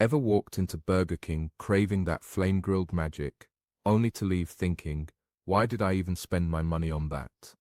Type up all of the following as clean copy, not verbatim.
Ever walked into Burger King craving that flame-grilled magic, only to leave thinking, why did I even spend my money on that?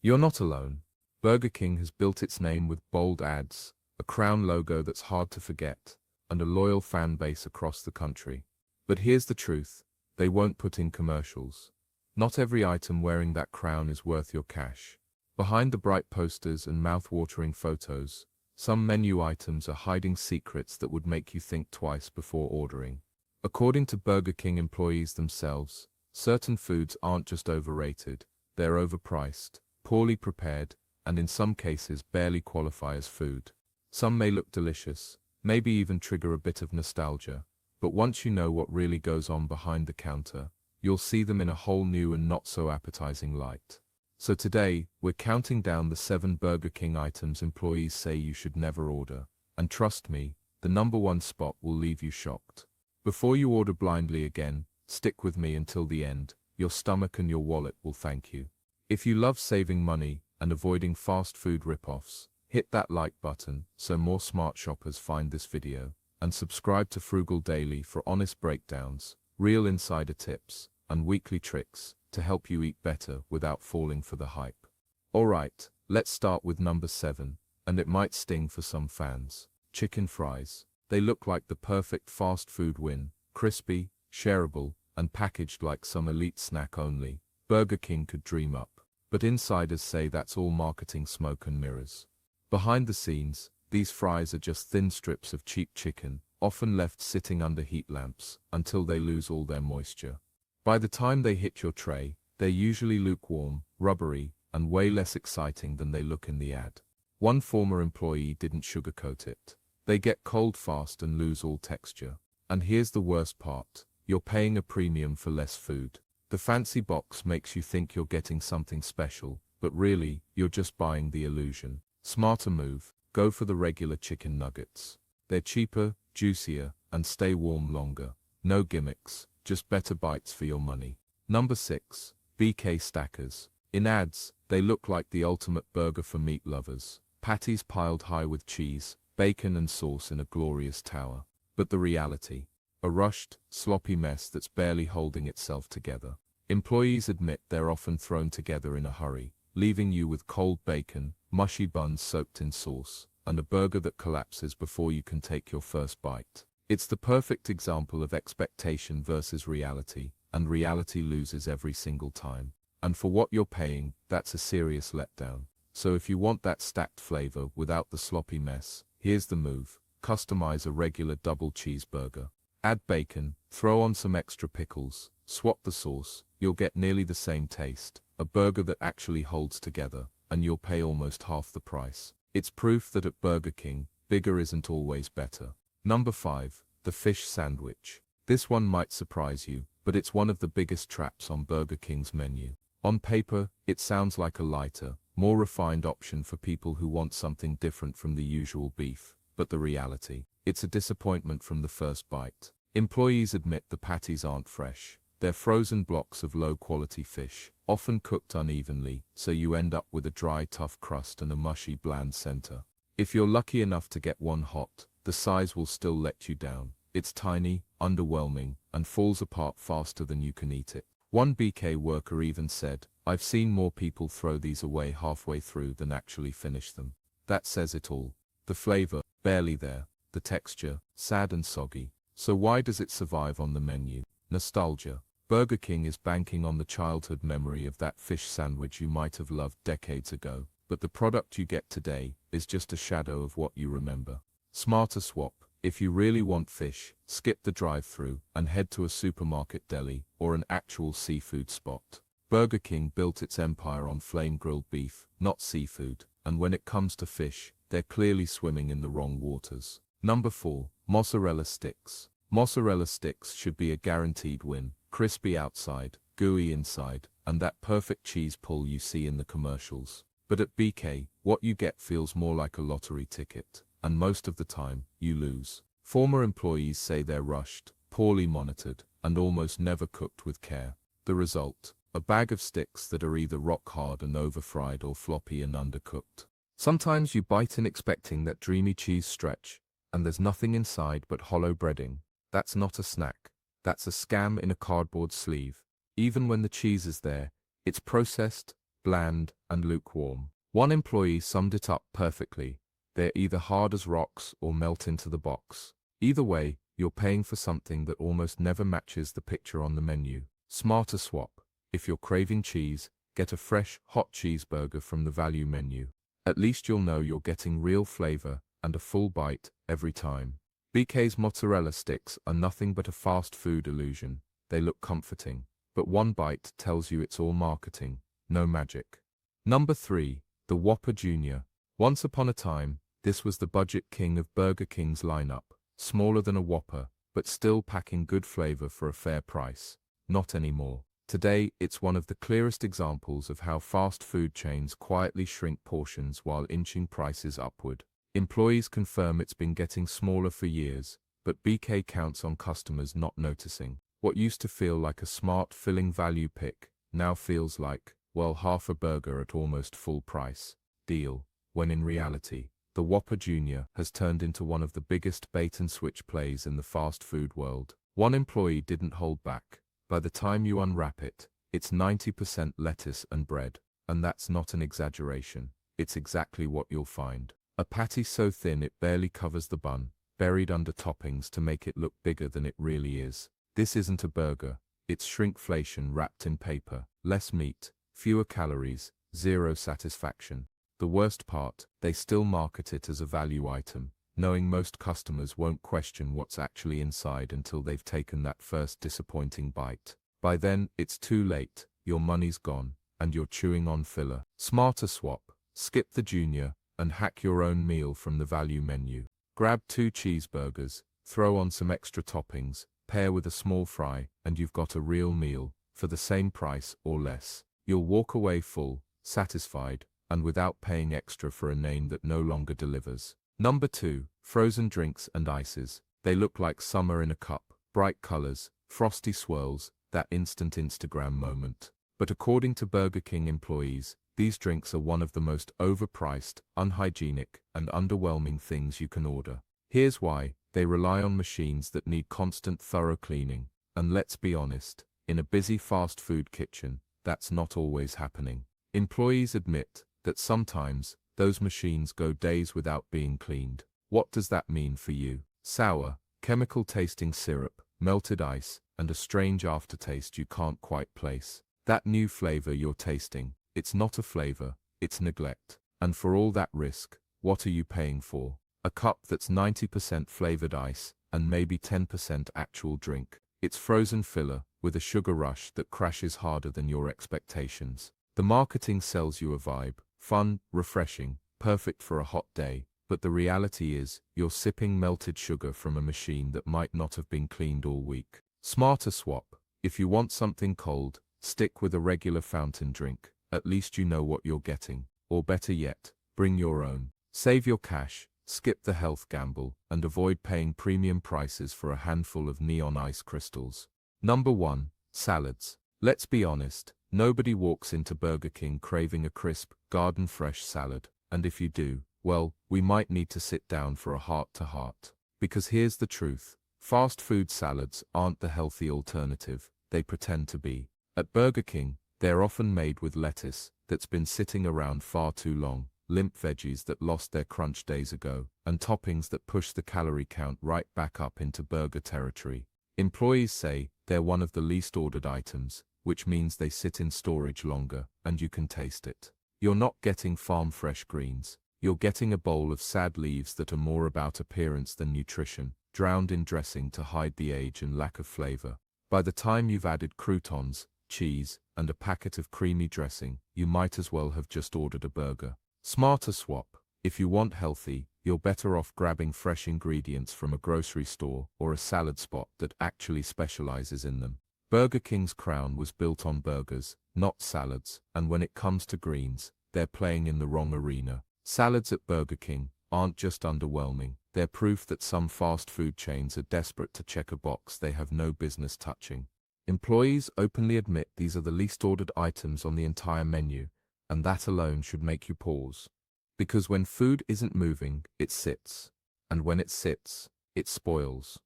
You're not alone. Burger King has built its name with bold ads, a crown logo that's hard to forget, and a loyal fan base across the country. But here's the truth, they won't put in commercials. Not every item wearing that crown is worth your cash. Behind the bright posters and mouth-watering photos, some menu items are hiding secrets that would make you think twice before ordering. According to Burger King employees themselves, certain foods aren't just overrated, they're overpriced, poorly prepared, and in some cases barely qualify as food. Some may look delicious, maybe even trigger a bit of nostalgia, but once you know what really goes on behind the counter, you'll see them in a whole new and not so appetizing light. So today, we're counting down the 7 Burger King items employees say you should never order. And trust me, the number 1 spot will leave you shocked. Before you order blindly again, stick with me until the end. Your stomach and your wallet will thank you. If you love saving money and avoiding fast food rip-offs, hit that like button so more smart shoppers find this video, and subscribe to Frugal Daily for honest breakdowns, real insider tips, and weekly tricks to help you eat better without falling for the hype. Alright, let's start with number 7, and it might sting for some fans. Chicken fries. They look like the perfect fast food win, crispy, shareable, and packaged like some elite snack only Burger King could dream up. But insiders say that's all marketing smoke and mirrors. Behind the scenes, these fries are just thin strips of cheap chicken, often left sitting under heat lamps until they lose all their moisture. By the time they hit your tray, they're usually lukewarm, rubbery, and way less exciting than they look in the ad. One former employee didn't sugarcoat it. They get cold fast and lose all texture. And here's the worst part, you're paying a premium for less food. The fancy box makes you think you're getting something special, but really, you're just buying the illusion. Smarter move, go for the regular chicken nuggets. They're cheaper, juicier, and stay warm longer. No gimmicks, just better bites for your money. Number 6. BK Stackers. In ads, they look like the ultimate burger for meat lovers. Patties piled high with cheese, bacon and sauce in a glorious tower. But the reality? A rushed, sloppy mess that's barely holding itself together. Employees admit they're often thrown together in a hurry, leaving you with cold bacon, mushy buns soaked in sauce, and a burger that collapses before you can take your first bite. It's the perfect example of expectation versus reality, and reality loses every single time. And for what you're paying, that's a serious letdown. So if you want that stacked flavor without the sloppy mess, here's the move. Customize a regular double cheeseburger. Add bacon, throw on some extra pickles, swap the sauce, you'll get nearly the same taste. A burger that actually holds together, and you'll pay almost half the price. It's proof that at Burger King, bigger isn't always better. Number 5. The fish sandwich. This one might surprise you, but it's one of the biggest traps on Burger King's menu. On paper, it sounds like a lighter, more refined option for people who want something different from the usual beef, but the reality, it's a disappointment from the first bite. Employees admit the patties aren't fresh. They're frozen blocks of low-quality fish, often cooked unevenly, so you end up with a dry, tough crust and a mushy, bland center. If you're lucky enough to get one hot, the size will still let you down. It's tiny, underwhelming, and falls apart faster than you can eat it. One BK worker even said, "I've seen more people throw these away halfway through than actually finish them." That says it all. The flavor, barely there. The texture, sad and soggy. So why does it survive on the menu? Nostalgia. Burger King is banking on the childhood memory of that fish sandwich you might have loved decades ago, but the product you get today is just a shadow of what you remember. Smarter swap. If you really want fish, skip the drive-thru and head to a supermarket deli or an actual seafood spot. Burger King built its empire on flame-grilled beef, not seafood, and when it comes to fish, they're clearly swimming in the wrong waters. Number 4. Mozzarella sticks. Mozzarella sticks should be a guaranteed win. Crispy outside, gooey inside, and that perfect cheese pull you see in the commercials. But at BK, what you get feels more like a lottery ticket, and most of the time, you lose. Former employees say they're rushed, poorly monitored, and almost never cooked with care. The result? A bag of sticks that are either rock hard and over-fried or floppy and undercooked. Sometimes you bite in expecting that dreamy cheese stretch, and there's nothing inside but hollow breading. That's not a snack. That's a scam in a cardboard sleeve. Even when the cheese is there, it's processed, bland, and lukewarm. One employee summed it up perfectly. They're either hard as rocks or melt into the box. Either way, you're paying for something that almost never matches the picture on the menu. Smarter swap. If you're craving cheese, get a fresh, hot cheeseburger from the value menu. At least you'll know you're getting real flavor and a full bite every time. BK's mozzarella sticks are nothing but a fast food illusion. They look comforting, but one bite tells you it's all marketing, no magic. Number 3. The Whopper Jr. Once upon a time, this was the budget king of Burger King's lineup. Smaller than a Whopper, but still packing good flavor for a fair price. Not anymore. Today, it's one of the clearest examples of how fast food chains quietly shrink portions while inching prices upward. Employees confirm it's been getting smaller for years, but BK counts on customers not noticing. What used to feel like a smart, filling value pick now feels like, well, half a burger at almost full price deal, when in reality, the Whopper Jr. has turned into one of the biggest bait-and-switch plays in the fast food world. One employee didn't hold back. By the time you unwrap it, it's 90% lettuce and bread. And that's not an exaggeration. It's exactly what you'll find. A patty so thin it barely covers the bun, buried under toppings to make it look bigger than it really is. This isn't a burger. It's shrinkflation wrapped in paper. Less meat, fewer calories, zero satisfaction. The worst part, they still market it as a value item, knowing most customers won't question what's actually inside until they've taken that first disappointing bite. By then, it's too late, your money's gone, and you're chewing on filler. Smarter swap. Skip the junior, and hack your own meal from the value menu. Grab 2 cheeseburgers, throw on some extra toppings, pair with a small fry, and you've got a real meal, for the same price or less. You'll walk away full, satisfied, and without paying extra for a name that no longer delivers. Number 2. Frozen drinks and ices. They look like summer in a cup. Bright colors, frosty swirls, that instant Instagram moment. But according to Burger King employees, these drinks are one of the most overpriced, unhygienic, and underwhelming things you can order. Here's why. They rely on machines that need constant thorough cleaning. And let's be honest, in a busy fast food kitchen, that's not always happening. Employees admit that sometimes, those machines go days without being cleaned. What does that mean for you? Sour, chemical-tasting syrup, melted ice, and a strange aftertaste you can't quite place. That new flavor you're tasting, it's not a flavor, it's neglect. And for all that risk, what are you paying for? A cup that's 90% flavored ice, and maybe 10% actual drink. It's frozen filler, with a sugar rush that crashes harder than your expectations. The marketing sells you a vibe. Fun, refreshing, perfect for a hot day, but the reality is, you're sipping melted sugar from a machine that might not have been cleaned all week. Smarter swap. If you want something cold, stick with a regular fountain drink. At least you know what you're getting. Or better yet, bring your own. Save your cash, skip the health gamble, and avoid paying premium prices for a handful of neon ice crystals. Number 1. Salads. Let's be honest. Nobody walks into Burger King craving a crisp, garden-fresh salad, and if you do, well, we might need to sit down for a heart-to-heart. Because here's the truth, fast food salads aren't the healthy alternative, they pretend to be. At Burger King, they're often made with lettuce that's been sitting around far too long, limp veggies that lost their crunch days ago, and toppings that push the calorie count right back up into burger territory. Employees say they're one of the least ordered items, which means they sit in storage longer, and you can taste it. You're not getting farm-fresh greens. You're getting a bowl of sad leaves that are more about appearance than nutrition, drowned in dressing to hide the age and lack of flavor. By the time you've added croutons, cheese, and a packet of creamy dressing, you might as well have just ordered a burger. Smarter swap. If you want healthy, you're better off grabbing fresh ingredients from a grocery store or a salad spot that actually specializes in them. Burger King's crown was built on burgers, not salads, and when it comes to greens, they're playing in the wrong arena. Salads at Burger King aren't just underwhelming, they're proof that some fast food chains are desperate to check a box they have no business touching. Employees openly admit these are the least ordered items on the entire menu, and that alone should make you pause. Because when food isn't moving, it sits. and when it sits, it spoils.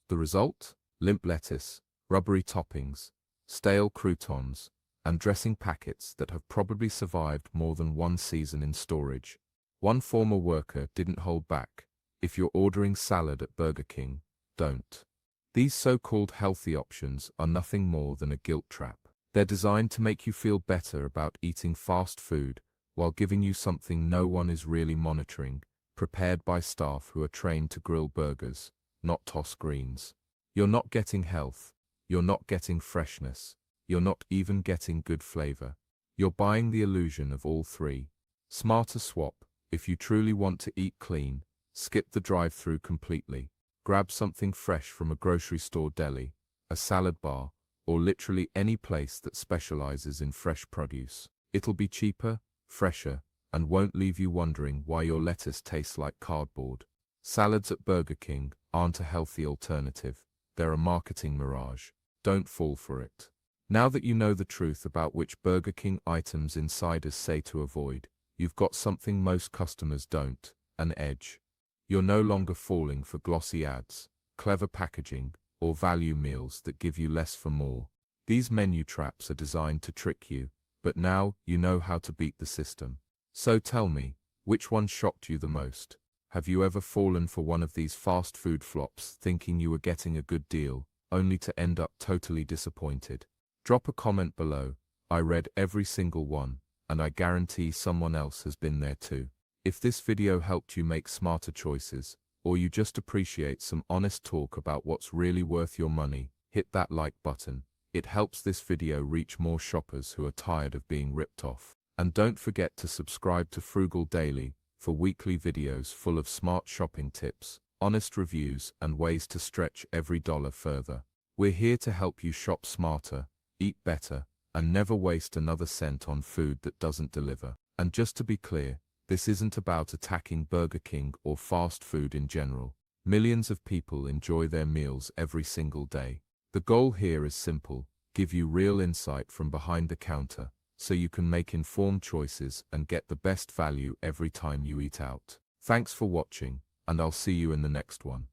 The result? Limp lettuce, rubbery toppings, stale croutons, and dressing packets that have probably survived more than one season in storage. One former worker didn't hold back. If you're ordering salad at Burger King, don't. These so-called healthy options are nothing more than a guilt trap. They're designed to make you feel better about eating fast food while giving you something no one is really monitoring, prepared by staff who are trained to grill burgers, not toss greens. You're not getting health, you're not getting freshness, you're not even getting good flavor. You're buying the illusion of all three. Smarter swap. If you truly want to eat clean, skip the drive-through completely. Grab something fresh from a grocery store deli, a salad bar, or literally any place that specializes in fresh produce. It'll be cheaper, fresher, and won't leave you wondering why your lettuce tastes like cardboard. Salads at Burger King aren't a healthy alternative. They're a marketing mirage. Don't fall for it. Now that you know the truth about which Burger King items insiders say to avoid, you've got something most customers don't, an edge. You're no longer falling for glossy ads, clever packaging, or value meals that give you less for more. These menu traps are designed to trick you, but now you know how to beat the system. So tell me, which one shocked you the most? Have you ever fallen for one of these fast food flops thinking you were getting a good deal, only to end up totally disappointed? Drop a comment below. I read every single one, and I guarantee someone else has been there too. If this video helped you make smarter choices, or you just appreciate some honest talk about what's really worth your money, hit that like button. It helps this video reach more shoppers who are tired of being ripped off. And don't forget to subscribe to Frugal Daily for weekly videos full of smart shopping tips, honest reviews, and ways to stretch every dollar further. We're here to help you shop smarter, eat better, and never waste another cent on food that doesn't deliver. And just to be clear, this isn't about attacking Burger King or fast food in general. Millions of people enjoy their meals every single day. The goal here is simple: give you real insight from behind the counter, so you can make informed choices and get the best value every time you eat out. Thanks for watching, and I'll see you in the next one.